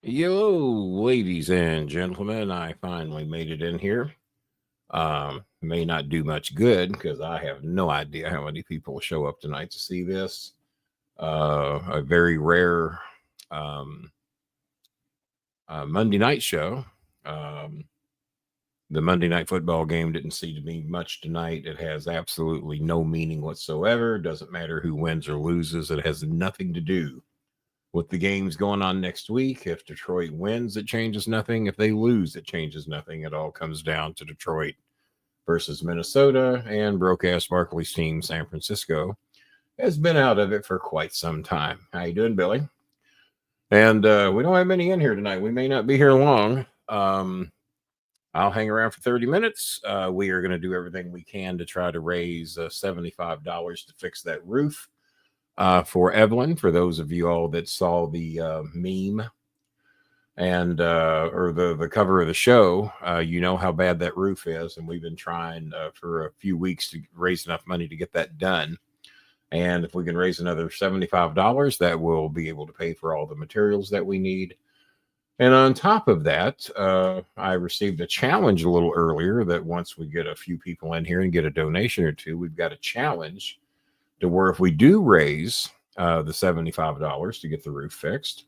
Yo, ladies and gentlemen, I finally made it in here. May not do much good because I have no idea how many people will show up tonight to see this. A very rare um, Monday night show. Um, the Monday night football game didn't seem to mean much tonight. It has absolutely no meaning whatsoever. Doesn't matter who wins or loses. It has nothing to do with the games going on next week. If Detroit wins, it changes nothing. If they lose, it changes nothing. It all comes down to Detroit versus Minnesota, and broke ass Barkley's team, San Francisco, has been out of it for quite some time. How you doing, Billy? And we don't have many in here tonight. We may not be here long. I'll hang around for 30 minutes. We are going to do everything we can to try to raise $75 to fix that roof for Evelyn. For those of you all that saw the meme and or the cover of the show, you know how bad that roof is, and we've been trying for a few weeks to raise enough money to get that done. And if we can raise another $75, that will be able to pay for all the materials that we need. And on top of that, I received a challenge a little earlier that once we get a few people in here and get a donation or two, we've got a challenge to where if we do raise the $75 to get the roof fixed,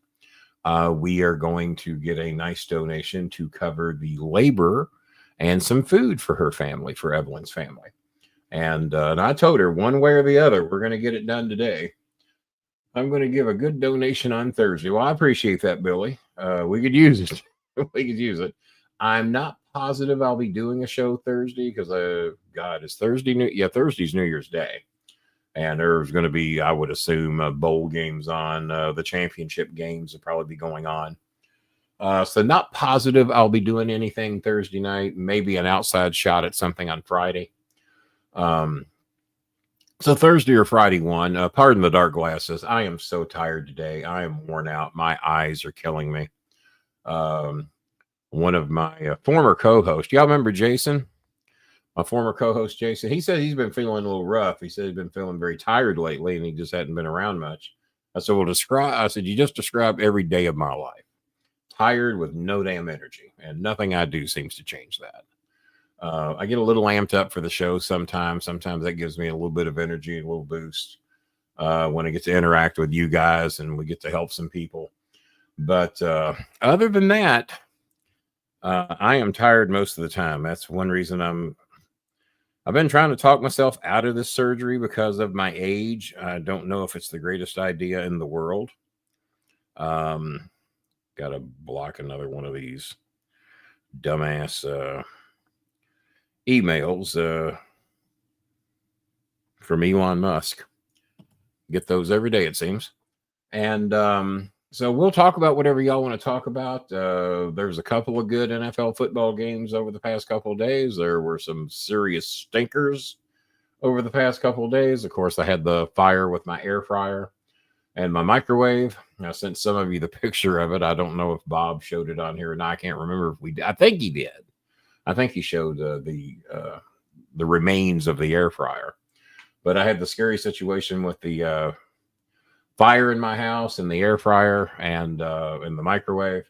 we are going to get a nice donation to cover the labor and some food for her family, for Evelyn's family. And I told her one way or the other, we're going to get it done today. I'm going to give a good donation on Thursday. Well, I appreciate that, Billy. We could use it. We could use it. I'm not positive I'll be doing a show Thursday because, God, is Thursday new? Yeah, Thursday's New Year's Day. And there's going to be, I would assume, bowl games on. The championship games will probably be going on. So not positive I'll be doing anything Thursday night. Maybe an outside shot at something on Friday. So Thursday or Friday one. Pardon the dark glasses. I am so tired today. I am worn out. My eyes are killing me. One of my former co-hosts, y'all remember Jason? My former co-host Jason, he said he's been feeling a little rough. He said he's been feeling very tired lately, and he just hadn't been around much. I said, you just described every day of my life. Tired with no damn energy, and nothing I do seems to change that. I get a little amped up for the show sometimes. Sometimes that gives me a little bit of energy, a little boost when I get to interact with you guys and we get to help some people. But other than that, I am tired most of the time. That's one reason I've been trying to talk myself out of this surgery because of my age. I don't know if it's the greatest idea in the world. Got to block another one of these dumbass emails from Elon Musk. Get those every day, it seems. And so we'll talk about whatever y'all want to talk about. There's a couple of good NFL football games over the past couple of days. There were some serious stinkers over the past couple of days. Of course, I had the fire with my air fryer and my microwave. I sent some of you the picture of it. I don't know if Bob showed it on here or not. I can't remember if we did. I think he did. I think he showed the remains of the air fryer. But I had the scary situation with the fire in my house and the air fryer and in the microwave.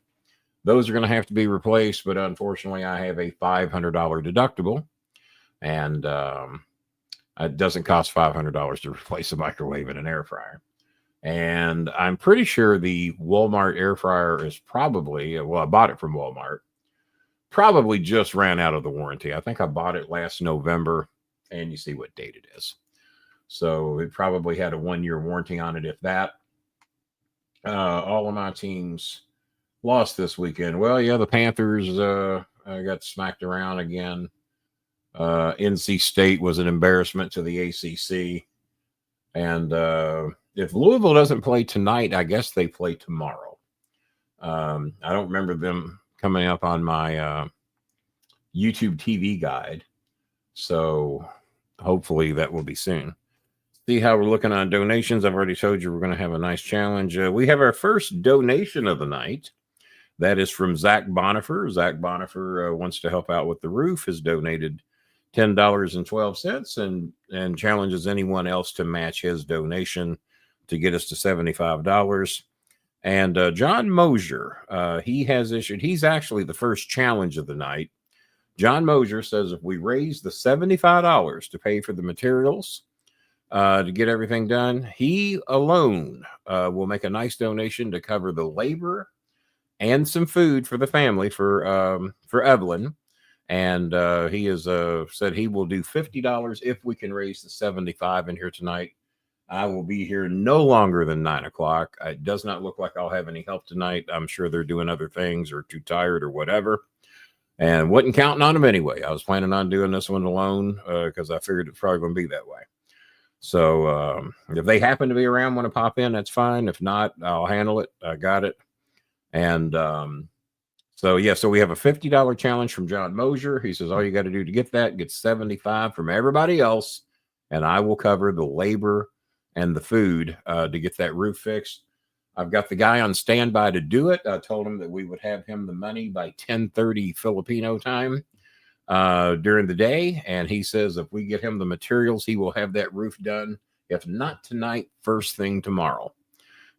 Those are going to have to be replaced, but unfortunately I have a $500 deductible, and it doesn't cost $500 to replace a microwave and an air fryer. And I'm pretty sure the Walmart air fryer is probably, well, I bought it from Walmart, probably just ran out of the warranty. I think I bought it last November, and you see what date it is. So it probably had a 1-year warranty on it, if that. All of my teams lost this weekend. Well, yeah, the Panthers got smacked around again. NC State was an embarrassment to the ACC. And if Louisville doesn't play tonight, I guess they play tomorrow. I don't remember them coming up on my YouTube TV guide. So hopefully that will be soon. See how we're looking on donations. I've already told you we're going to have a nice challenge. We have our first donation of the night. That is from Zach Bonifer. Zach Bonifer wants to help out with the roof, has donated $10.12 and challenges anyone else to match his donation to get us to $75. And John Mosier, he has issued, he's actually the first challenge of the night. John Mosier says if we raise the $75 to pay for the materials to get everything done, he alone will make a nice donation to cover the labor and some food for the family for Evelyn. And he has said he will do $50 if we can raise the 75 in here tonight. I will be here no longer than 9 o'clock. It does not look like I'll have any help tonight. I'm sure they're doing other things or too tired or whatever. And wasn't counting on them anyway. I was planning on doing this one alone because I figured it's probably going to be that way. So if they happen to be around, want to pop in, that's fine. If not, I'll handle it. I got it. And so we have a $50 challenge from John Mosier. He says all you got to do to get that, get 75 from everybody else, and I will cover the labor and the food to get that roof fixed. I've got the guy on standby to do it. I told him that we would have him the money by 10:30 Filipino time during the day. And he says if we get him the materials, he will have that roof done. If not tonight, first thing tomorrow.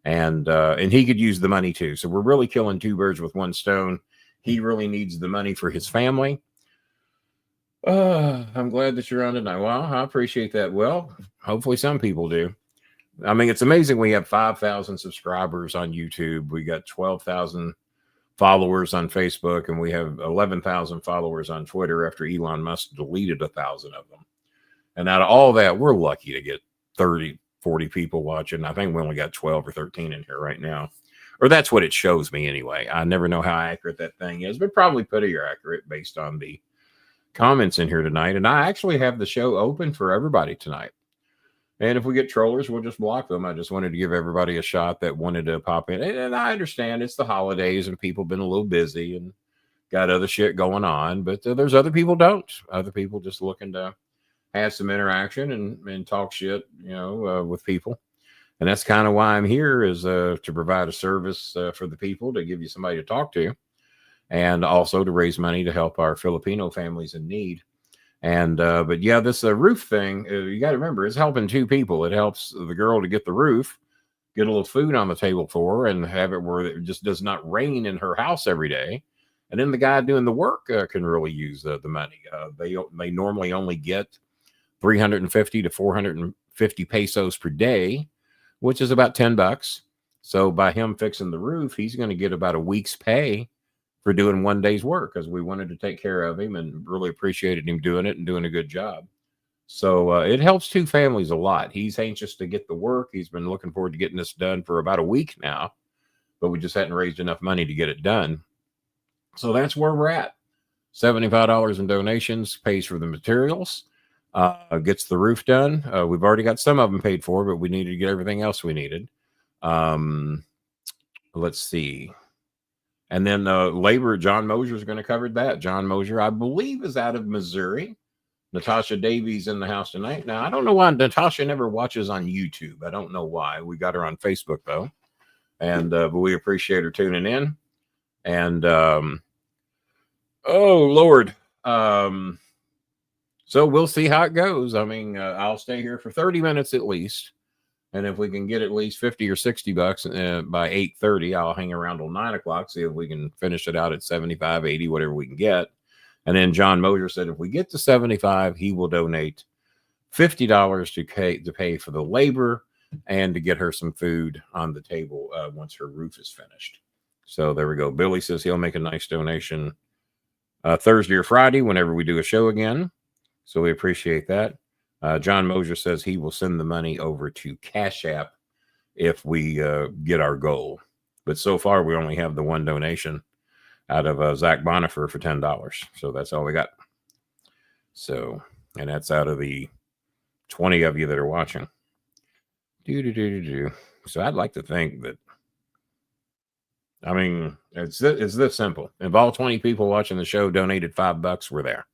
And he could use the money too. So we're really killing two birds with one stone. He really needs the money for his family. I'm glad that you're on tonight. Well, I appreciate that. Well, hopefully some people do. I mean, it's amazing. We have 5,000 subscribers on YouTube. We got 12,000 followers on Facebook, and we have 11,000 followers on Twitter after Elon Musk deleted 1,000 of them. And out of all that, we're lucky to get 30, 40 people watching. I think we only got 12 or 13 in here right now. Or that's what it shows me anyway. I never know how accurate that thing is, but probably pretty accurate based on the comments in here tonight. And I actually have the show open for everybody tonight. And if we get trollers, we'll just block them. I just wanted to give everybody a shot that wanted to pop in. And I understand it's the holidays and people been a little busy and got other shit going on. But there's other people don't. Other people just looking to have some interaction and talk shit, with people. And that's kind of why I'm here is to provide a service for the people, to give you somebody to talk to, and also to raise money to help our Filipino families in need. And but yeah, this roof thing, you got to remember, it's helping two people. It helps the girl to get the roof, get a little food on the table for her, and have it where it just does not rain in her house every day. And then the guy doing the work can really use the money. They normally only get 350 to 450 pesos per day, which is about $10. So by him fixing the roof, he's going to get about a week's pay for doing one day's work, because we wanted to take care of him and really appreciated him doing it and doing a good job. So it helps two families a lot. He's anxious to get the work. He's been looking forward to getting this done for about a week now, but we just hadn't raised enough money to get it done. So that's where we're at. $75 in donations pays for the materials, gets the roof done. We've already got some of them paid for, but we needed to get everything else we needed. Let's see. And then labor, John Mosier is going to cover that. John Mosier, I believe, is out of Missouri. Natasha Davies in the house tonight. Now, I don't know why Natasha never watches on YouTube. I don't know why. We got her on Facebook, though. And but we appreciate her tuning in. And, oh, Lord. So we'll see how it goes. I mean, I'll stay here for 30 minutes at least. And if we can get at least 50 or 60 bucks by 8:30, I'll hang around till 9 o'clock, see if we can finish it out at 75, 80, whatever we can get. And then John Mosier said if we get to 75, he will donate $50 to pay for the labor and to get her some food on the table once her roof is finished. So there we go. Billy says he'll make a nice donation Thursday or Friday whenever we do a show again. So we appreciate that. John Mosier says he will send the money over to Cash App if we get our goal. But so far, we only have the one donation out of Zach Bonifer for $10. So that's all we got. So, and that's out of the 20 of you that are watching. So I'd like to think that, I mean, it's this simple. If all 20 people watching the show donated $5, we're there.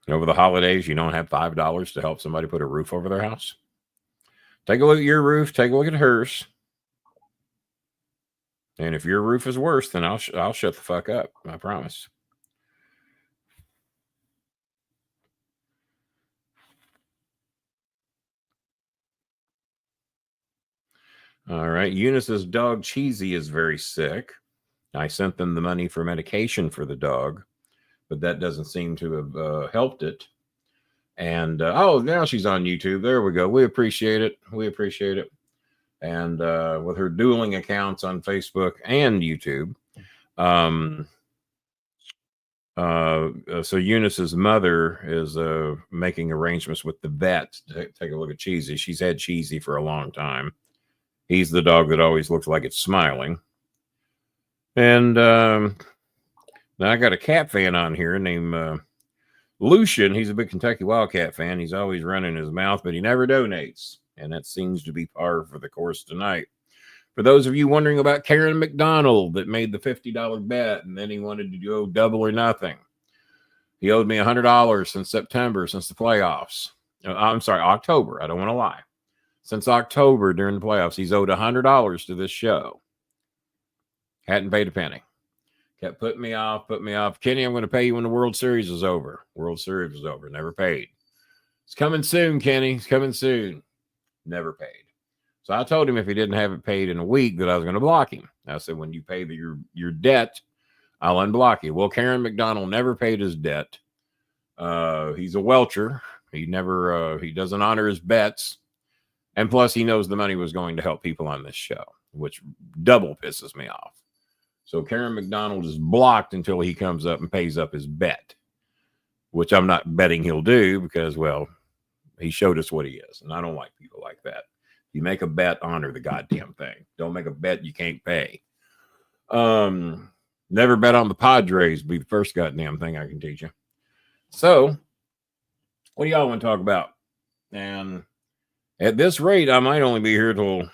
Over the holidays, you don't have $5 to help somebody put a roof over their house. Take a look at your roof. Take a look at hers. And if your roof is worse, then I'll shut the fuck up. I promise. All right. Eunice's dog Cheesy is very sick. I sent them the money for medication for the dog, but that doesn't seem to have helped it. And oh, now she's on YouTube. There we go. We appreciate it. We appreciate it. And with her dueling accounts on Facebook and YouTube. So Eunice's mother is making arrangements with the vet to take a look at Cheesy. She's had Cheesy for a long time. He's the dog that always looks like it's smiling. And now I got a cat fan on here named Lucian. He's a big Kentucky Wildcat fan. He's always running his mouth, but he never donates. And that seems to be par for the course tonight. For those of you wondering about Karen McDonald that made the $50 bet and then he wanted to go double or nothing. He owed me $100 since September, since the playoffs. I'm sorry, October. I don't want to lie. Since October during the playoffs, he's owed $100 to this show. Hadn't paid a penny. Kept putting me off. Kenny, I'm going to pay you when the World Series is over. World Series is over. Never paid. It's coming soon, Kenny. It's coming soon. Never paid. So I told him if he didn't have it paid in a week that I was going to block him. I said, when you pay your debt, I'll unblock you. Well, Karen McDonald never paid his debt. He's a welcher. He doesn't honor his bets. And plus, he knows the money was going to help people on this show, which double pisses me off. So Karen McDonald is blocked until he comes up and pays up his bet, which I'm not betting he'll do because, well, he showed us what he is. And I don't like people like that. You make a bet, honor the goddamn thing. Don't make a bet you can't pay. Never bet on the Padres be the first goddamn thing I can teach you. So, what do y'all want to talk about? And at this rate, I might only be here till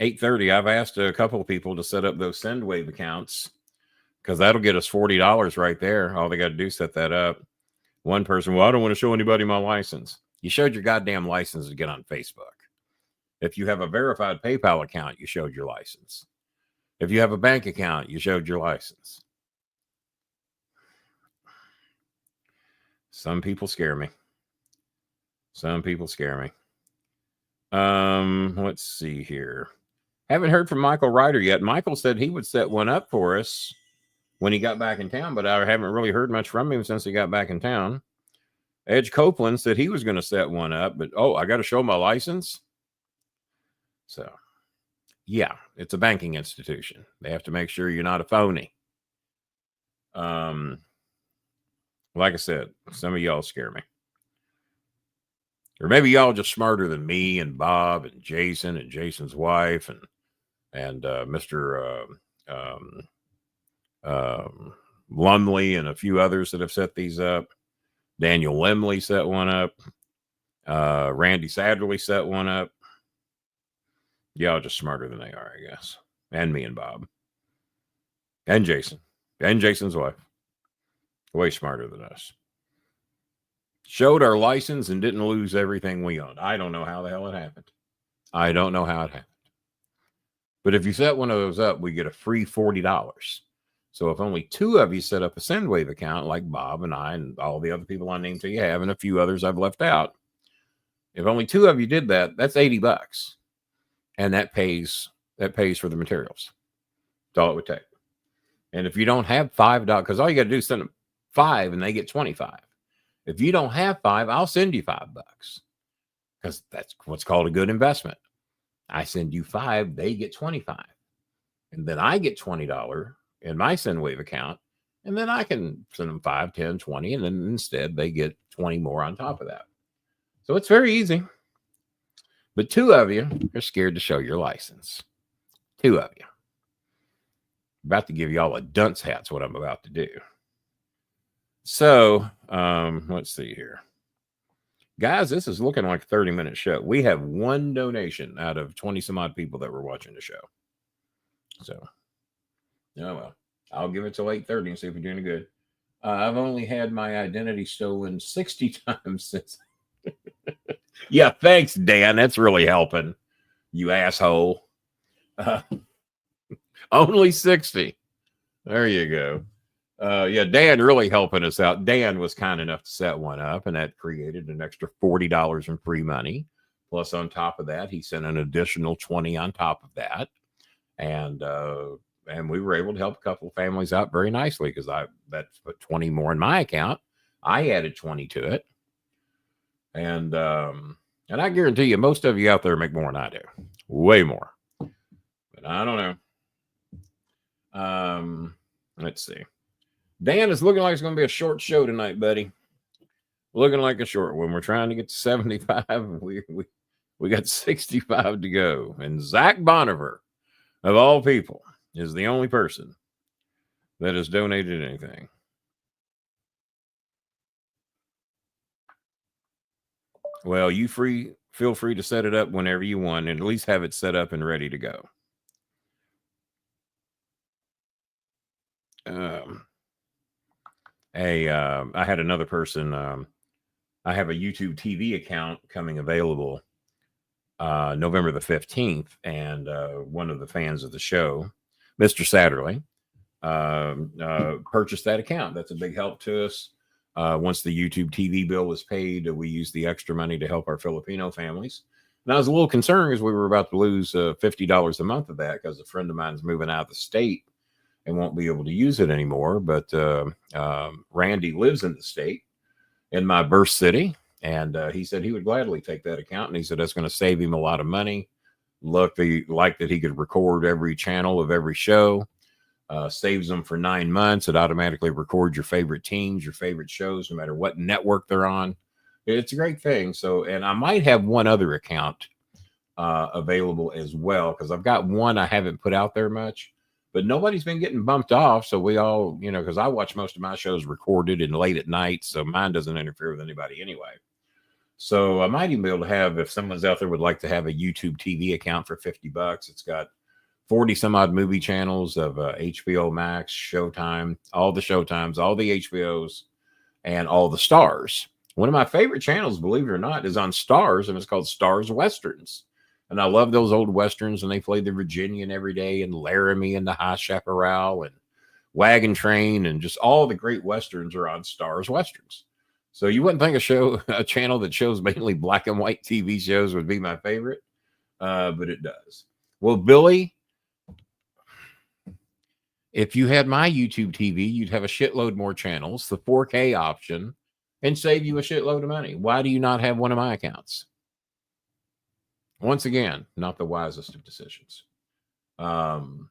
8:30. I've asked a couple of people to set up those SendWave accounts because that'll get us $40 right there. All they got to do is set that up. One person, well, I don't want to show anybody my license. You showed your goddamn license to get on Facebook. If you have a verified PayPal account, you showed your license. If you have a bank account, you showed your license. Some people scare me. Let's see here. Haven't heard from Michael Ryder yet. Michael said he would set one up for us when he got back in town, but I haven't really heard much from him since he got back in town. Edge Copeland said he was going to set one up, but I got to show my license. So, yeah, it's a banking institution. They have to make sure you're not a phony. Like I said, some of y'all scare me. Or maybe y'all just smarter than me and Bob and Jason and Jason's wife and Mr. Lumley and a few others that have set these up. Daniel Lemley set one up. Randy Sadlerly set one up. Y'all just smarter than they are, I guess. And me and Bob. And Jason. And Jason's wife. Way smarter than us. Showed our license and didn't lose everything we owned. I don't know how the hell it happened. But if you set one of those up, we get a free $40. So if only two of you set up a SendWave account, like Bob and I and all the other people I named till you have, and a few others I've left out, if only two of you did that, that's $80. And that pays for the materials. That's all it would take. And if you don't have $5, because all you got to do is send them $5 and they get $25. If you don't have $5, I'll send you $5 because that's what's called a good investment. I send you $5, they get $25. And then I get $20 in my SendWave account. And then I can send them 5, 10, 20. And then instead they get 20 more on top of that. So it's very easy. But two of you are scared to show your license. Two of you. About to give y'all a dunce hat's what I'm about to do. So, let's see here. Guys, this is looking like a 30-minute show. We have one donation out of 20 some odd people that were watching the show. So, oh well. I'll give it till 8:30 and see if we're doing good. I've only had my identity stolen 60 times since. Yeah, thanks, Dan. That's really helping, you asshole. Only 60. There you go. Yeah, Dan really helping us out. Dan was kind enough to set one up, and that created an extra $40 in free money. Plus, on top of that, he sent an additional 20 on top of that. And we were able to help a couple of families out very nicely because that's put 20 more in my account. I added 20 to it. And I guarantee you, most of you out there make more than I do. Way more. But I don't know. Let's see. Dan, it's looking like it's going to be a short show tonight, buddy. Looking like a short one. We're trying to get to 75. We got 65 to go. And Zach Boniver, of all people, is the only person that has donated anything. Well, you feel free to set it up whenever you want and at least have it set up and ready to go. I had another person. I have a YouTube TV account coming available November the 15th, and one of the fans of the show, Mr. Satterley, purchased that account. That's a big help to us. Once the YouTube TV bill was paid, we used the extra money to help our Filipino families. And I was a little concerned because we were about to lose $50 a month of that because a friend of mine is moving out of the state and won't be able to use it anymore. But Randy lives in the state, in my birth city, and he said he would gladly take that account. And he said that's going to save him a lot of money. Like that he could record every channel of every show. Saves them for 9 months. It automatically records your favorite teams, your favorite shows, no matter what network they're on. It's a great thing. So, and I might have one other account available as well, because I've got one I haven't put out there much, but nobody's been getting bumped off. So we all, because I watch most of my shows recorded and late at night, so mine doesn't interfere with anybody anyway. So I might even be able to have, if someone's out there would like to have a YouTube TV account for $50, it's got 40 some odd movie channels of HBO Max, Showtime, all the Showtimes, all the HBOs, and all the Stars. One of my favorite channels, believe it or not, is on Stars, and it's called Stars Westerns. And I love those old Westerns, and they play the Virginian every day, and Laramie, and the High Chaparral, and Wagon Train, and just all the great Westerns are on Stars Westerns. So you wouldn't think a channel that shows mainly black and white TV shows would be my favorite, but it does. Well, Billy, if you had my YouTube TV, you'd have a shitload more channels, the 4K option, and save you a shitload of money. Why do you not have one of my accounts? Once again, not the wisest of decisions. What am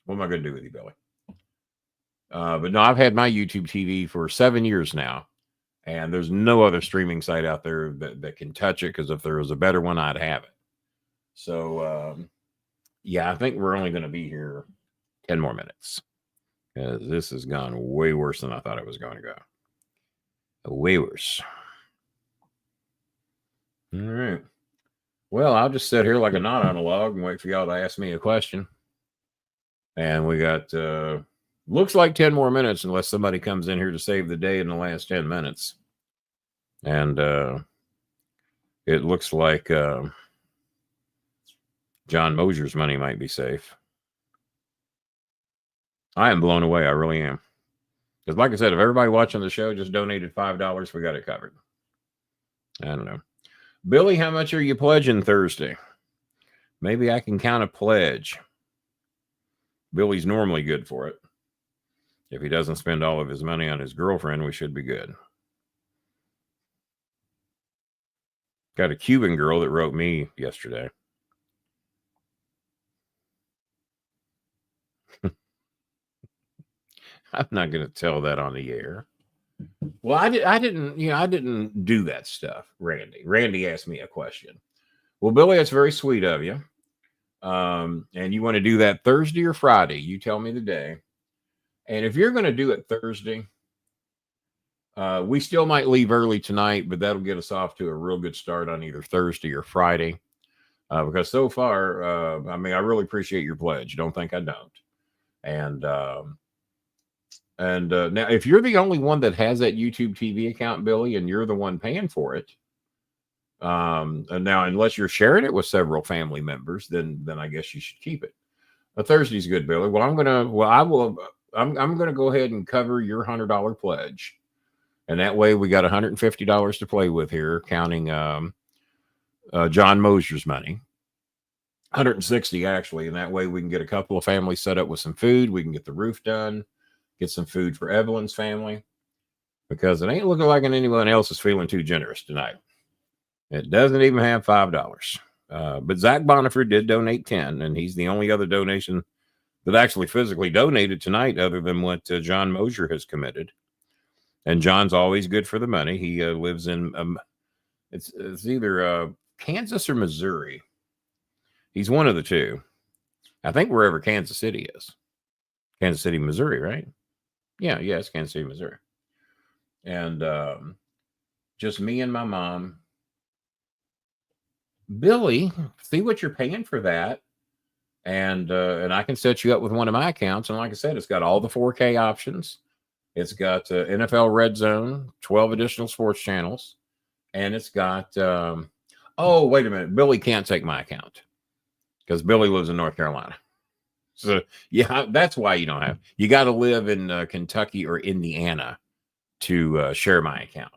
I going to do with you, Billy? But no, I've had my YouTube TV for 7 years now, and there's no other streaming site out there that can touch it, because if there was a better one, I'd have it. So, yeah, I think we're only going to be here 10 more minutes, because this has gone way worse than I thought it was going to go. Way worse. All right. Well, I'll just sit here like a knot on a log and wait for y'all to ask me a question. And we got, looks like 10 more minutes, unless somebody comes in here to save the day in the last 10 minutes. And it looks like John Mosier's money might be safe. I am blown away. I really am. Because like I said, if everybody watching the show just donated $5, we got it covered. I don't know. Billy, how much are you pledging Thursday? Maybe I can count a pledge. Billy's normally good for it. If he doesn't spend all of his money on his girlfriend, we should be good. Got a Cuban girl that wrote me yesterday. I'm not going to tell that on the air. Well, I didn't do that stuff, Randy. Randy asked me a question. Well, Billy, that's very sweet of you. And you want to do that Thursday or Friday? You tell me the day. And if you're going to do it Thursday, we still might leave early tonight, but that'll get us off to a real good start on either Thursday or Friday. Because so far, I really appreciate your pledge. Don't think I don't. And now, if you're the only one that has that YouTube TV account, Billy, and you're the one paying for it, and now unless you're sharing it with several family members, then I guess you should keep it. But Thursday's good, Billy. Well, I'm gonna go ahead and cover your $100 pledge, and that way we got $150 to play with here, counting John Mosier's money. 160 actually, and that way we can get a couple of families set up with some food. We can get the roof done, get some food for Evelyn's family, because it ain't looking like anyone else is feeling too generous tonight. It doesn't even have $5. But Zach Bonifer did donate 10, and he's the only other donation that actually physically donated tonight, other than what John Mosier has committed. And John's always good for the money. He lives in it's either Kansas or Missouri. He's one of the two. I think wherever Kansas City is. Kansas City, Missouri, right? Yeah, it's Kansas City, Missouri. And just me and my mom. Billy, see what you're paying for that. And I can set you up with one of my accounts. And like I said, it's got all the 4K options. It's got NFL Red Zone, 12 additional sports channels. And it's got, oh, wait a minute. Billy can't take my account because Billy lives in North Carolina. So, yeah, that's why you don't have. You got to live in Kentucky or Indiana to share my account.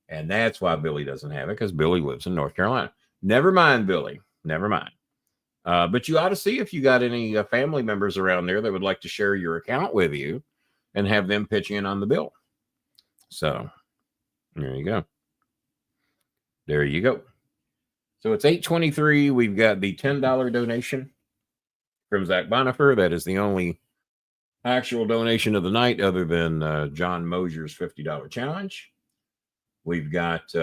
And that's why Billy doesn't have it, because Billy lives in North Carolina. Never mind, Billy. Never mind. But you ought to see if you got any family members around there that would like to share your account with you and have them pitch in on the bill. So there you go. There you go. So it's 8:23. We've got the $10 donation from Zach Bonifer. That is the only actual donation of the night, other than John Mosier's $50 challenge. We've got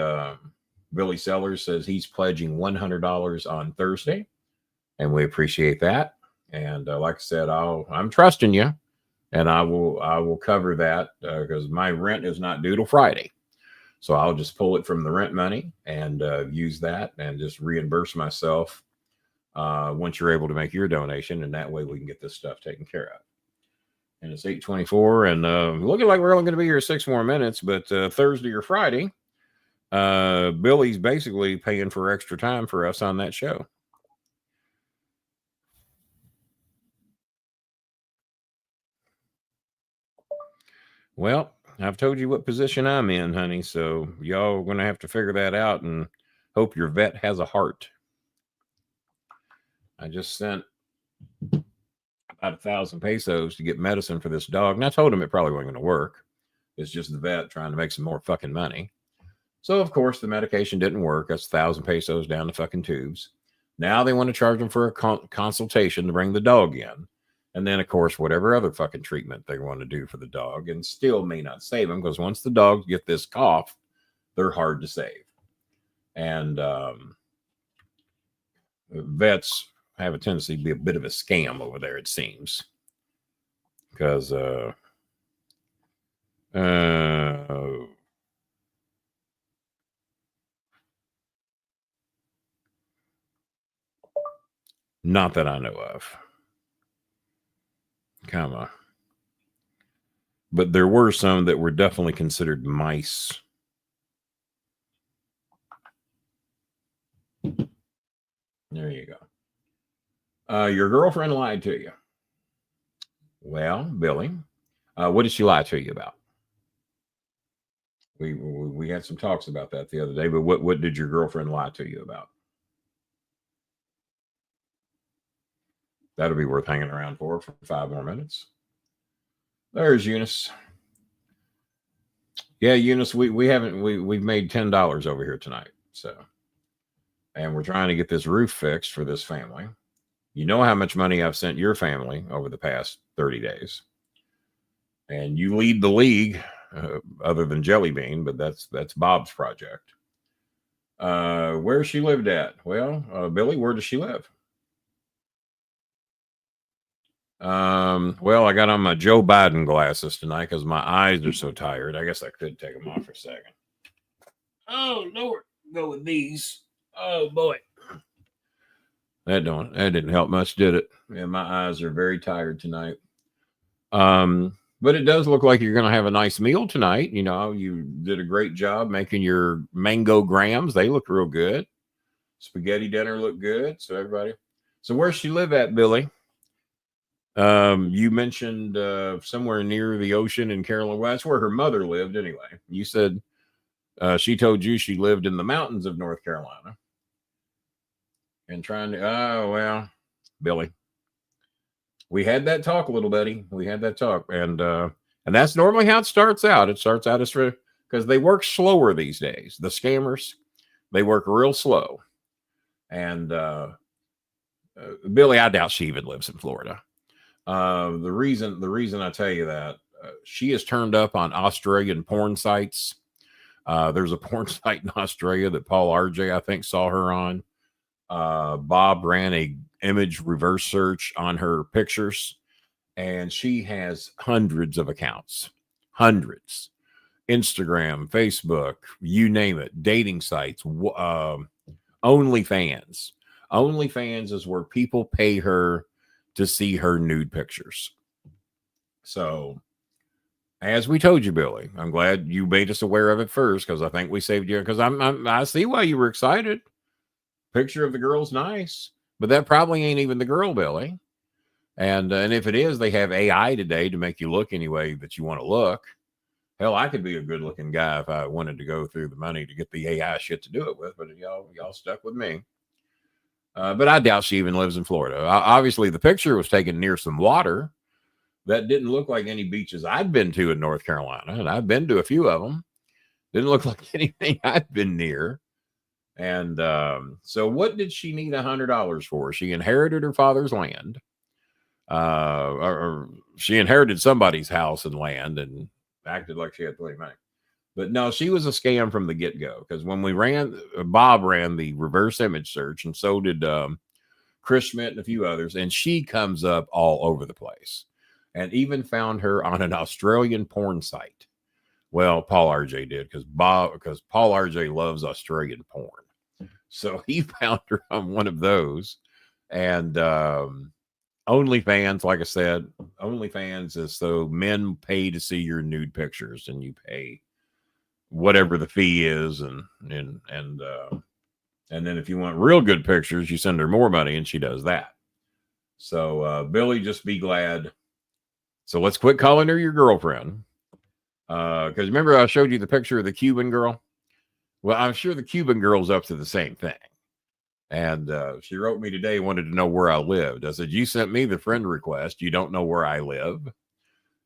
Billy Sellers says he's pledging $100 on Thursday, and we appreciate that. And like I said, I'm trusting you, and I will cover that because my rent is not due till Friday. So I'll just pull it from the rent money and use that and just reimburse myself once you're able to make your donation. And that way we can get this stuff taken care of. And it's 8:24, and looking like we're only going to be here 6 more minutes. But Thursday or Friday, Billy's basically paying for extra time for us on that show. Well, I've told you what position I'm in, honey. So y'all are going to have to figure that out and hope your vet has a heart. I just sent about 1,000 pesos to get medicine for this dog. And I told him it probably wasn't going to work. It's just the vet trying to make some more fucking money. So, of course, the medication didn't work. That's 1,000 pesos down the fucking tubes. Now they want to charge him for a consultation to bring the dog in. And then, of course, whatever other fucking treatment they want to do for the dog, and still may not save him, because once the dogs get this cough, they're hard to save. And vets have a tendency to be a bit of a scam over there, it seems. Because not that I know of. Come on. But there were some that were definitely considered mice. There you go. Your girlfriend lied to you. Well, Billy, what did she lie to you about? We had some talks about that the other day, but what did your girlfriend lie to you about? That'll be worth hanging around for 5 more minutes. There's Eunice. Yeah, Eunice, we've made $10 over here tonight. So, and we're trying to get this roof fixed for this family. You know how much money I've sent your family over the past 30 days. And you lead the league, other than Jelly Bean, but that's Bob's project. Where she lived at? Well, Billy, where does she live? Well, I got on my Joe Biden glasses tonight because my eyes are so tired. I guess I could take them off for a second. Oh, Lord, go with these. Oh, boy. That didn't help much, did it? Yeah, my eyes are very tired tonight. But it does look like you're going to have a nice meal tonight. You know, you did a great job making your mango grams. They look real good. Spaghetti dinner looked good. So where's she live at, Billy? You mentioned somewhere near the ocean in Carolina. Well, that's where her mother lived anyway. You said she told you she lived in the mountains of North Carolina. and trying to, oh, well, Billy, we had that talk, little buddy. We had that talk. And that's normally how it starts out. It starts out as for, because they work slower these days. The scammers, they work real slow. And Billy, I doubt she even lives in Florida. The reason I tell you that, she has turned up on Australian porn sites. There's a porn site in Australia that Paul RJ, I think, saw her on. Bob ran a image reverse search on her pictures, and she has hundreds of accounts, hundreds. Instagram, Facebook, you name it, dating sites, OnlyFans. OnlyFans is where people pay her to see her nude pictures. So, as we told you, Billy, I'm glad you made us aware of it first, because I think we saved you. Because I see why you were excited. Picture of the girl's nice, but that probably ain't even the girl, Billy. And if it is, they have AI today to make you look any way that you want to look. Hell, I could be a good looking guy if I wanted to go through the money to get the AI shit to do it with, but y'all stuck with me. But I doubt she even lives in Florida. Obviously, the picture was taken near some water. That didn't look like any beaches I'd been to in North Carolina, and I've been to a few of them. Didn't look like anything I'd been near. And so what did she need $100 for? She inherited her father's land. Or she inherited somebody's house and land and acted like she had plenty of money. But no, she was a scam from the get-go, because when we Bob ran the reverse image search, and so did Chris Schmidt and a few others, and she comes up all over the place, and even found her on an Australian porn site. Well, Paul RJ did, because Paul RJ loves Australian porn. So he found her on one of those. And OnlyFans, like I said, OnlyFans is so men pay to see your nude pictures, and you pay whatever the fee is, and then if you want real good pictures, you send her more money, and she does that. So Billy, just be glad. So let's quit calling her your girlfriend. Because remember, I showed you the picture of the Cuban girl. Well, I'm sure the Cuban girl's up to the same thing. And she wrote me today, wanted to know where I lived. I said, you sent me the friend request. You don't know where I live.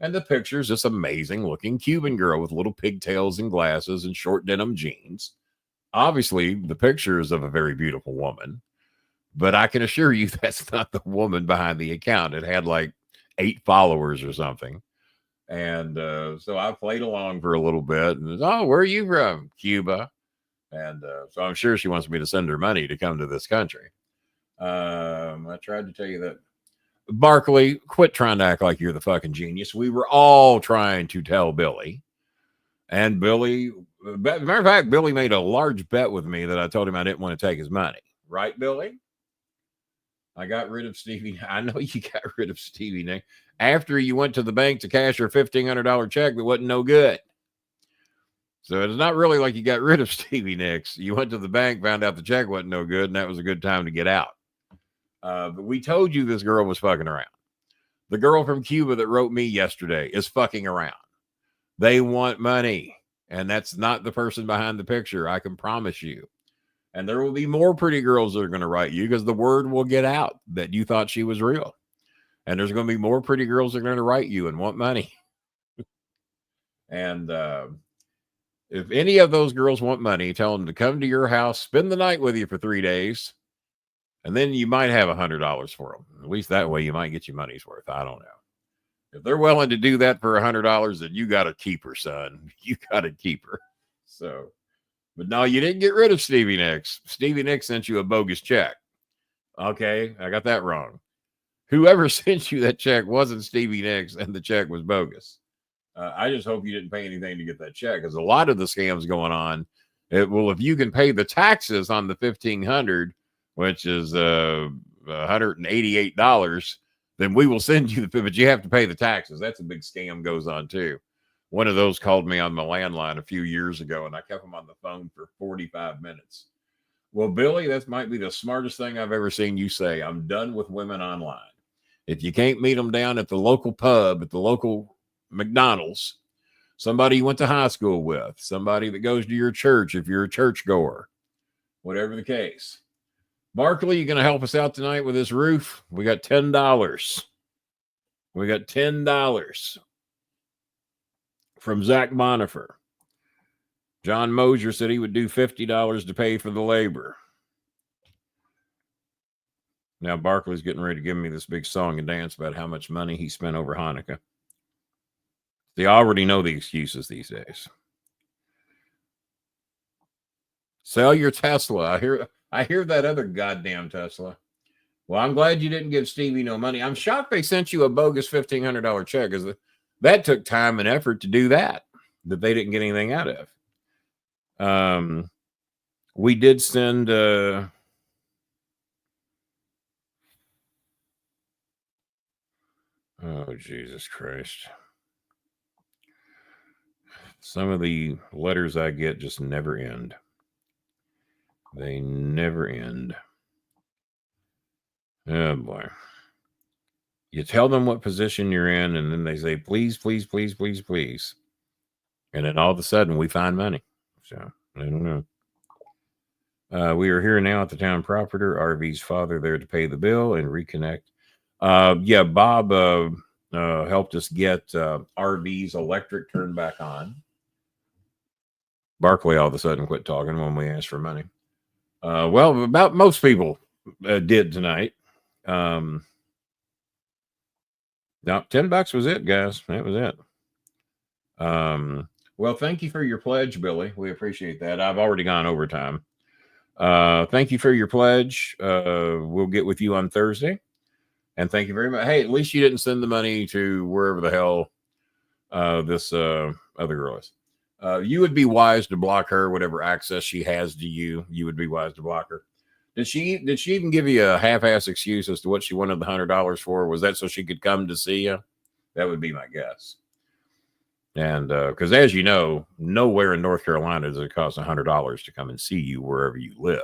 And the picture's this amazing looking Cuban girl with little pigtails and glasses and short denim jeans. Obviously, the picture is of a very beautiful woman. But I can assure you that's not the woman behind the account. It had like 8 followers or something. And so I played along for a little bit. And oh, where are you from? Cuba. And so I'm sure she wants me to send her money to come to this country. I tried to tell you that. Barkley, quit trying to act like you're the fucking genius. We were all trying to tell Billy. And Billy, matter of fact, Billy made a large bet with me that I told him I didn't want to take his money. Right, Billy? I got rid of Stevie. I know you got rid of Stevie Nick after you went to the bank to cash your $1,500 check that wasn't no good. So it's not really like you got rid of Stevie Nicks. You went to the bank, found out the check wasn't no good, and that was a good time to get out. But we told you this girl was fucking around. The girl from Cuba that wrote me yesterday is fucking around. They want money, and that's not the person behind the picture, I can promise you. And there will be more pretty girls that are going to write you, because the word will get out that you thought she was real. And there's going to be more pretty girls that are going to write you and want money. And if any of those girls want money, tell them to come to your house, spend the night with you for 3 days, and then you might have $100 for them. At least that way you might get your money's worth. I don't know. If they're willing to do that for $100, then you got to keep her, son. You got to keep her. So, but no, you didn't get rid of Stevie Nicks. Stevie Nicks sent you a bogus check. Okay, I got that wrong. Whoever sent you that check wasn't Stevie Nicks, and the check was bogus. I just hope you didn't pay anything to get that check, because a lot of the scams going on. If you can pay the taxes on the $1,500, which is $188, then we will send you but you have to pay the taxes. That's a big scam goes on too. One of those called me on my landline a few years ago, and I kept him on the phone for 45 minutes. Well, Billy, that might be the smartest thing I've ever seen you say. I'm done with women online. If you can't meet them down at the local pub, at the local McDonald's, somebody you went to high school with, somebody that goes to your church, if you're a churchgoer, whatever the case, Barkley, you going to help us out tonight with this roof? We got $10. We got $10 from Zach Bonifer. John Mosier said he would do $50 to pay for the labor. Now Barkley's getting ready to give me this big song and dance about how much money he spent over Hanukkah. They already know the excuses these days. Sell your Tesla. I hear that other goddamn Tesla. Well, I'm glad you didn't give Stevie no money. I'm shocked they sent you a bogus $1,500 check, because that took time and effort to do that they didn't get anything out of. We did send oh, Jesus Christ. Some of the letters I get just never end. They never end. Oh, boy. You tell them what position you're in, and then they say, please, please, please, please, please. And then all of a sudden, we find money. So, I don't know. We are here now at the town proprietor, RV's father, there to pay the bill and reconnect. Yeah, Bob helped us get RV's electric turned back on. Barkley all of a sudden quit talking when we asked for money. Well, about most people did tonight. No, $10 was it, guys. That was it. Well, thank you for your pledge, Billy. We appreciate that. I've already gone overtime. Thank you for your pledge. We'll get with you on Thursday. And thank you very much. Hey, at least you didn't send the money to wherever the hell this other girl is. You would be wise to block her, whatever access she has to you. You would be wise to block her. Did she even give you a half-ass excuse as to what she wanted the $100 for? Was that so she could come to see you? That would be my guess. And because, as you know, nowhere in North Carolina does it cost $100 to come and see you wherever you live.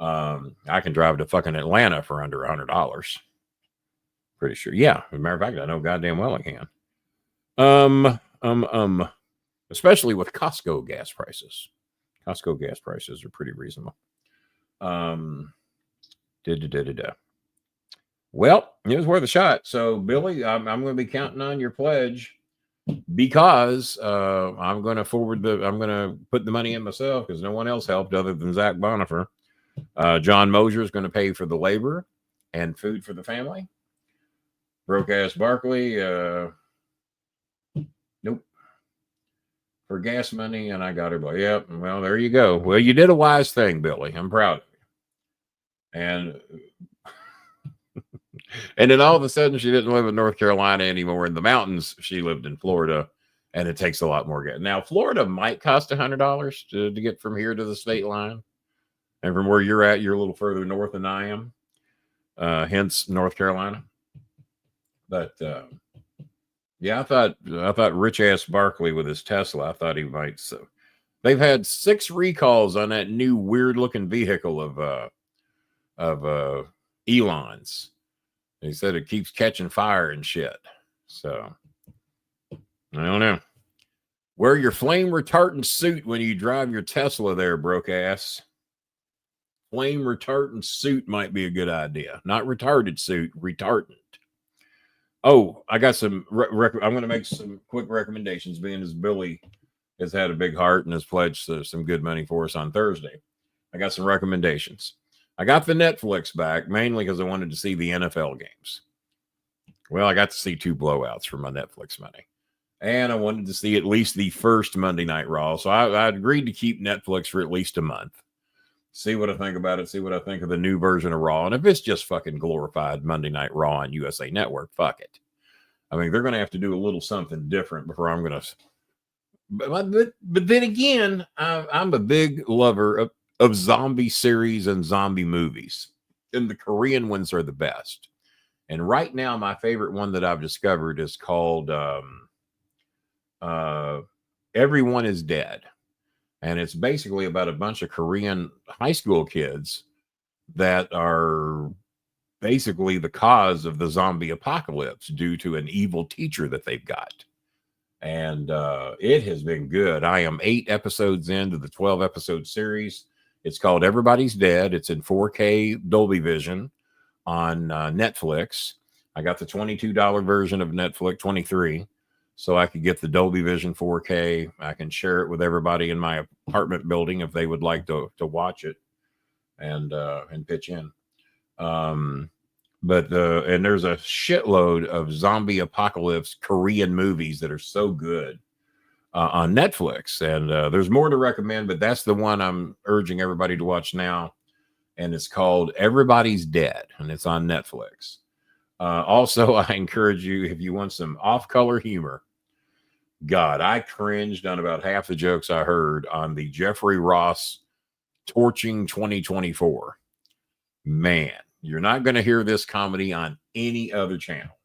I can drive to fucking Atlanta for under $100. Pretty sure. Yeah. As a matter of fact, I know goddamn well I can. Especially with Costco gas prices. Costco gas prices are pretty reasonable. Well, it was worth a shot. So, Billy, I'm going to be counting on your pledge, because I'm going to put the money in myself, because no one else helped other than Zach Bonifer. John Mosier is going to pay for the labor and food for the family. Broke ass Barkley, nope. For gas money, and I got her. Yep. Well, there you go. Well, you did a wise thing, Billy. I'm proud of you. And and then all of a sudden, she didn't live in North Carolina anymore. In the mountains, she lived in Florida, and it takes a lot more gas. Now, Florida might cost $100 to get from here to the state line, and from where you're at, you're a little further north than I am. Hence, North Carolina. But yeah, I thought rich ass Barkley with his Tesla, I thought he might. So they've had 6 recalls on that new weird looking vehicle of Elon's. He said it keeps catching fire and shit. So I don't know. Wear your flame retardant suit when you drive your Tesla there, broke ass. Flame retardant suit might be a good idea. Not retarded suit, retardant. Oh, I got some. I'm going to make some quick recommendations, being as Billy has had a big heart and has pledged some good money for us on Thursday. I got some recommendations. I got the Netflix back mainly because I wanted to see the NFL games. Well, I got to see 2 blowouts for my Netflix money. And I wanted to see at least the first Monday Night Raw. So I agreed to keep Netflix for at least a month. See what I think about it. See what I think of the new version of Raw. And if it's just fucking glorified Monday Night Raw on USA Network, fuck it. I mean, they're going to have to do a little something different before I'm going to. But then again, I'm a big lover of zombie series and zombie movies. And the Korean ones are the best. And right now, my favorite one that I've discovered is called Everyone is Dead. And it's basically about a bunch of Korean high school kids that are basically the cause of the zombie apocalypse due to an evil teacher that they've got. And it has been good. I am 8 episodes into the 12-episode series. It's called Everybody's Dead. It's in 4K Dolby Vision on Netflix. I got the $22 version of Netflix, 23, so I could get the Dolby Vision 4K. I can share it with everybody in my apartment building if they would like to watch it and pitch in. But and there's a shitload of zombie apocalypse Korean movies that are so good on Netflix, and there's more to recommend, but that's the one I'm urging everybody to watch now, and it's called Everybody's Dead, and it's on Netflix. Also, I encourage you, if you want some off-color humor, God, I cringed on about half the jokes I heard on the Jeffrey Ross Torching 2024. Man, you're not going to hear this comedy on any other channel.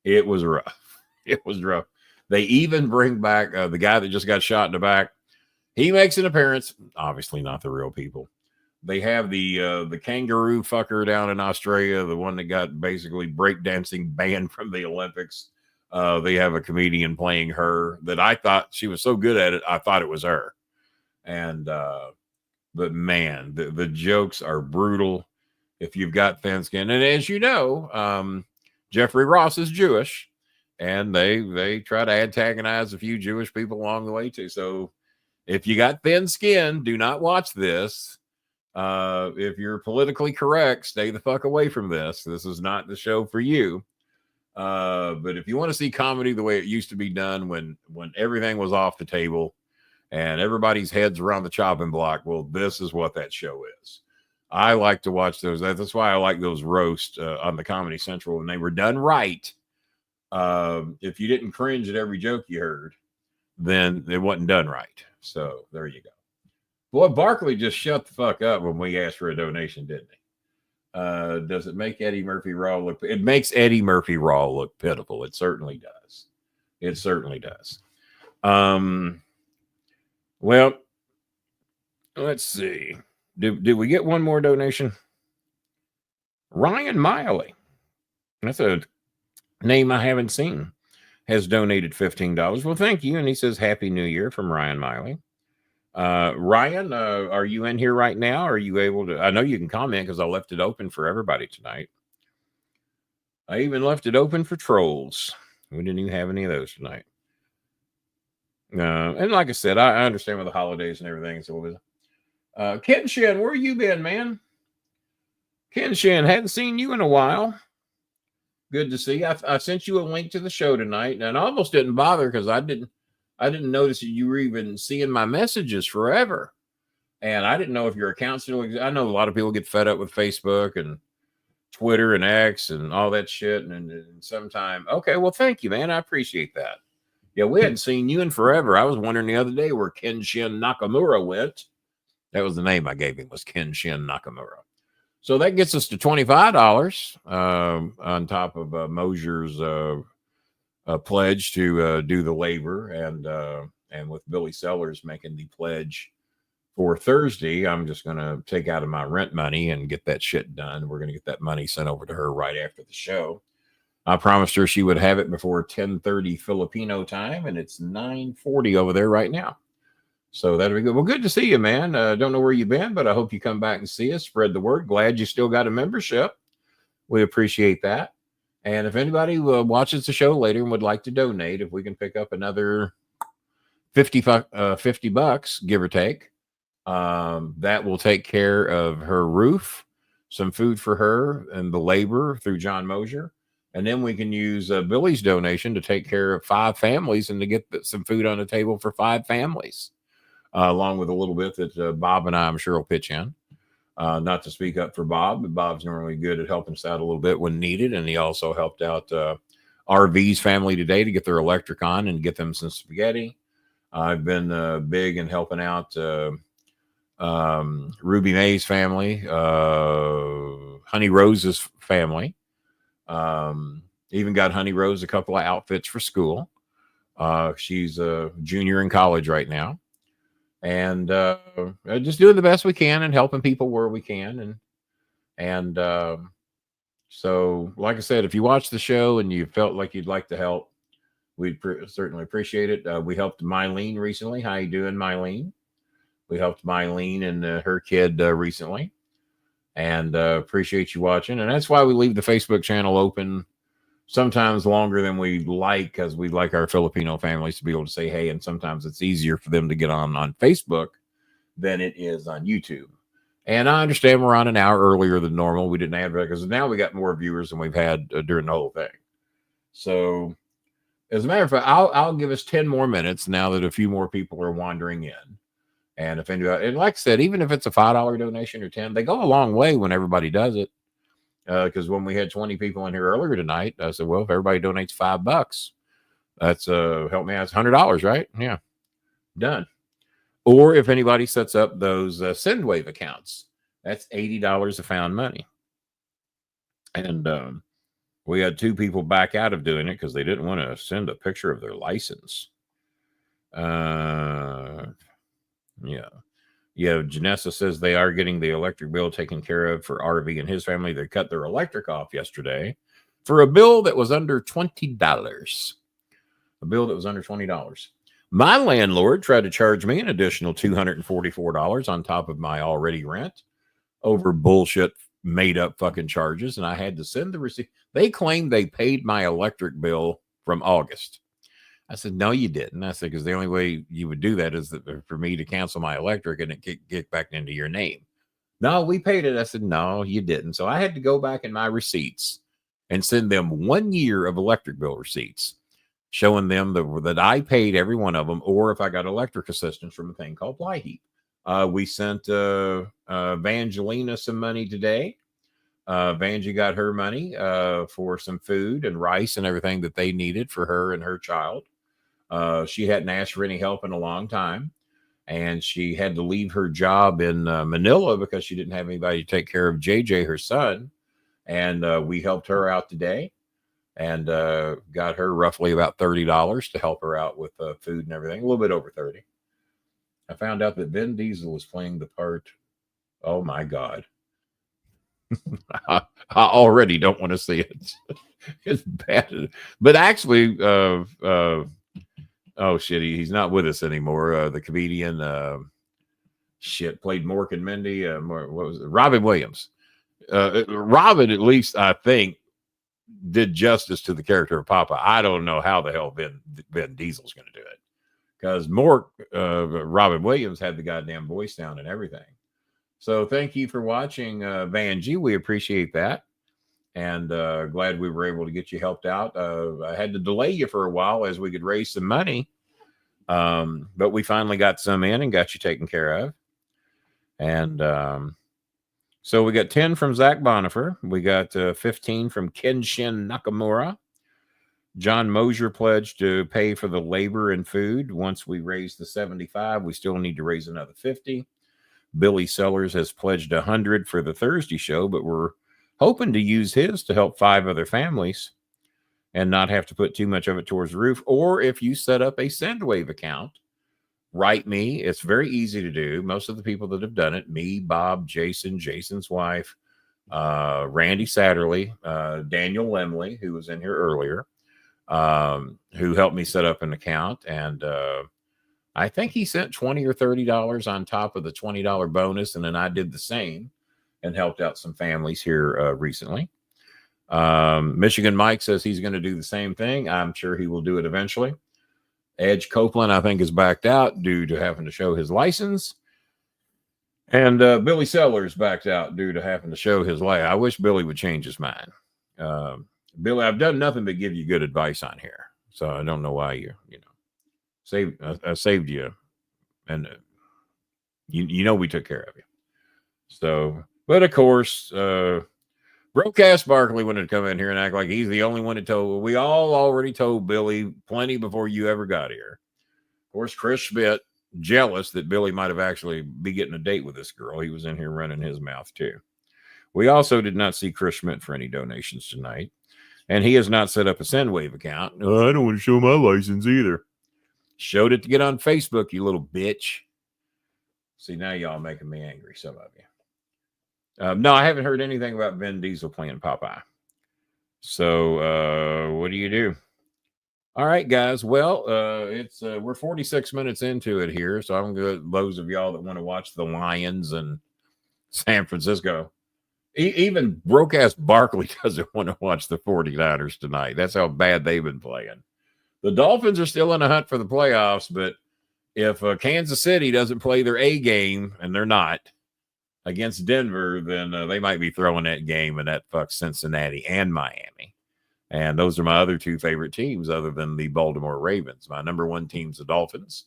It was rough. It was rough. They even bring back the guy that just got shot in the back. He makes an appearance. Obviously not the real people. They have the kangaroo fucker down in Australia, the one that got basically breakdancing banned from the Olympics. They have a comedian playing her that I thought she was so good at it, I thought it was her. And but man, the jokes are brutal if you've got thin skin. And as you know, Jeffrey Ross is Jewish, and they try to antagonize a few Jewish people along the way too. So if you got thin skin, do not watch this. If you're politically correct, stay the fuck away from this. This is not the show for you. But if you want to see comedy the way it used to be done when everything was off the table and everybody's heads were on the chopping block, well, this is what that show is. I like to watch those. That's why I like those roasts on the Comedy Central when they were done right. If you didn't cringe at every joke you heard, then it wasn't done right. So there you go. Boy, Barkley just shut the fuck up when we asked for a donation, didn't he? Does it make Eddie Murphy Raw look? It makes Eddie Murphy Raw look pitiful. It certainly does. It certainly does. Well, let's see. Did we get one more donation? Ryan Miley. That's a name I haven't seen. Has donated $15. Well, thank you. And he says, Happy New Year from Ryan Miley. Ryan, are you in here right now? Are you able to? I know you can comment because I left it open for everybody tonight. I even left it open for trolls. We didn't even have any of those tonight. And like I said, I understand with the holidays and everything. So, Ken Shen, where you been, man? Ken Shen, hadn't seen you in a while. Good to see you. I sent you a link to the show tonight, and I almost didn't bother because I didn't notice that you were even seeing my messages forever. And I didn't know if your account still exists. I know a lot of people get fed up with Facebook and Twitter and X and all that shit. And sometime, okay, well, thank you, man. I appreciate that. Yeah, we hadn't seen you in forever. I was wondering the other day where Kenshin Nakamura went. That was the name I gave him, was Kenshin Nakamura. So that gets us to $25 on top of Mosier's pledge to do the labor, and with Billy Sellers making the pledge for Thursday, I'm just going to take out of my rent money and get that shit done. We're going to get that money sent over to her right after the show. I promised her she would have it before 10:30 Filipino time, and it's 9:40 over there right now. So that'll be good. Well, good to see you, man. Don't know where you've been, but I hope you come back and see us. Spread the word. Glad you still got a membership. We appreciate that. And if anybody watches the show later and would like to donate, if we can pick up another $50, give or take, that will take care of her roof, some food for her, and the labor through John Mosier. And then we can use Billy's donation to take care of 5 families and to get some food on the table for 5 families, along with a little bit that Bob and I, I'm sure, will pitch in. Not to speak up for Bob, but Bob's normally good at helping us out a little bit when needed. And he also helped out RV's family today to get their electric on and get them some spaghetti. I've been big in helping out Ruby May's family, Honey Rose's family. Even got Honey Rose a couple of outfits for school. She's a junior in college right now. And just doing the best we can and helping people where we can. And so, like I said, if you watch the show and you felt like you'd like to help, we'd certainly appreciate it. We helped Mylene recently. How you doing, Mylene? We helped Mylene and her kid recently, and appreciate you watching. And that's why we leave the Facebook channel open sometimes longer than we like, because we like our Filipino families to be able to say hey, and sometimes it's easier for them to get on Facebook than it is on YouTube. And I understand we're on an hour earlier than normal. We didn't advertise because now we got more viewers than we've had during the whole thing. So, as a matter of fact, I'll give us 10 more minutes now that a few more people are wandering in. And if anybody, and like I said, even if it's a $5 donation or 10, they go a long way when everybody does it. Because when we had 20 people in here earlier tonight, I said, well, if everybody donates $5, that's help me out, $100, right? Yeah, done. Or if anybody sets up those SendWave accounts, that's $80 of found money. And we had 2 people back out of doing it because they didn't want to send a picture of their license. Yeah. Janessa says they are getting the electric bill taken care of for RV and his family. They cut their electric off yesterday for a bill that was under $20. A bill that was under $20. My landlord tried to charge me an additional $244 on top of my already rent over bullshit made up fucking charges. And I had to send the receipt. They claimed they paid my electric bill from August. I said, no, you didn't. I said, because the only way you would do that is that for me to cancel my electric and it get back into your name. No, we paid it. I said, no, you didn't. So I had to go back in my receipts and send them 1 year of electric bill receipts showing them that I paid every one of them, or if I got electric assistance from a thing called Flyheap. We sent Vangelina some money today. Vangie got her money for some food and rice and everything that they needed for her and her child. She hadn't asked for any help in a long time, and she had to leave her job in Manila because she didn't have anybody to take care of JJ, her son. And we helped her out today and got her roughly about $30 to help her out with food and everything, a little bit over 30. I found out that Vin Diesel was playing the part. Oh my God. I already don't want to see it. It's bad. But actually, oh shit, he's not with us anymore. The comedian, played Mork and Mindy. What was it? Robin Williams. Robin, at least I think, did justice to the character of Papa. I don't know how the hell Vin Diesel's going to do it, because Mork, Robin Williams had the goddamn voice down and everything. So thank you for watching, Vangie. We appreciate that. And glad we were able to get you helped out. I had to delay you for a while as we could raise some money. But we finally got some in and got you taken care of. And so we got 10 from Zach Bonifer. We got 15 from Kenshin Nakamura. John Mosier pledged to pay for the labor and food. Once we raise the 75, we still need to raise another 50. Billy Sellers has pledged 100 for the Thursday show, but we're hoping to use his to help 5 other families and not have to put too much of it towards the roof. Or if you set up a SendWave account, write me. It's very easy to do. Most of the people that have done it, me, Bob, Jason, Jason's wife, Randy Satterley, Daniel Lemley, who was in here earlier, who helped me set up an account. And I think he sent $20 or $30 on top of the $20 bonus. And then I did the same and helped out some families here recently. Michigan Mike says he's going to do the same thing. I'm sure he will do it eventually. Edge Copeland, I think, is backed out due to having to show his license. And Billy Sellers backed out due to having to show his license. I wish Billy would change his mind. Billy, I've done nothing but give you good advice on here. So I don't know why I saved you. And we took care of you. So, but of course, Broadcast Barkley wanted to come in here and act like he's the only one that told. We all already told Billy plenty before you ever got here. Of course, Chris Schmidt, jealous that Billy might have actually be getting a date with this girl. He was in here running his mouth too. We also did not see Chris Schmidt for any donations tonight. And he has not set up a SendWave account. I don't want to show my license either. Showed it to get on Facebook, you little bitch. See, now y'all making me angry, some of you. No, I haven't heard anything about Vin Diesel playing Popeye. So what do you do? All right, guys. Well, it's we're 46 minutes into it here, so I'm good. Those of y'all that want to watch the Lions and San Francisco, even broke ass Barkley doesn't want to watch the 49ers tonight. That's how bad they've been playing. The Dolphins are still in a hunt for the playoffs, but if Kansas City doesn't play their A game, and they're not, against Denver, then they might be throwing that game, and that fucks Cincinnati and Miami. And those are my other two favorite teams other than the Baltimore Ravens. My number one team's the Dolphins.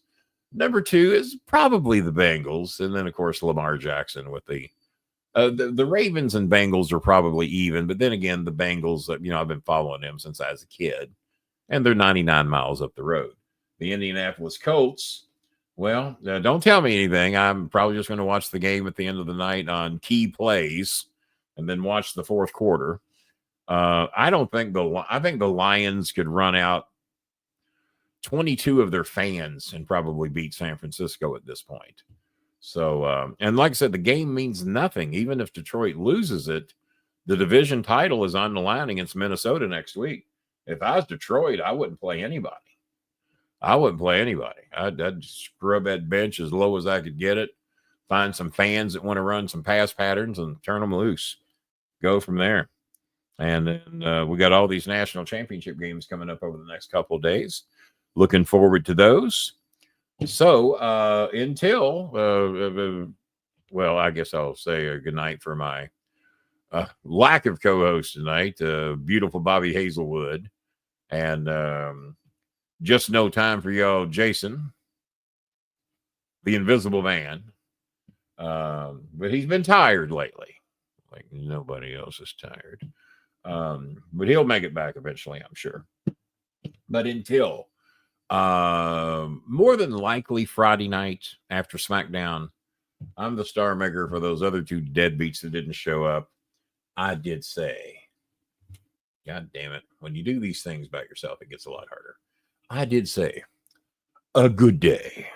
Number two is probably the Bengals. And then, of course, Lamar Jackson with the Ravens and Bengals are probably even. But then again, the Bengals, I've been following them since I was a kid. And they're 99 miles up the road. The Indianapolis Colts, well, don't tell me anything. I'm probably just going to watch the game at the end of the night on key plays and then watch the fourth quarter. I think the Lions could run out 22 of their fans and probably beat San Francisco at this point. So, and like I said, the game means nothing. Even if Detroit loses it, the division title is on the line against Minnesota next week. If I was Detroit, I wouldn't play anybody. I'd scrub that bench as low as I could get it, find some fans that want to run some pass patterns and turn them loose. Go from there. And then we got all these national championship games coming up over the next couple of days. Looking forward to those. So until, well, I guess I'll say a good night for my lack of co-host tonight, beautiful Bobby Hazelwood. And just no time for y'all, Jason, the Invisible Man. But he's been tired lately. Like nobody else is tired. But he'll make it back eventually, I'm sure. But until more than likely Friday night after SmackDown, I'm the star maker for those other two deadbeats that didn't show up. I did say, God damn it, when you do these things by yourself, it gets a lot harder. I did say, a good day.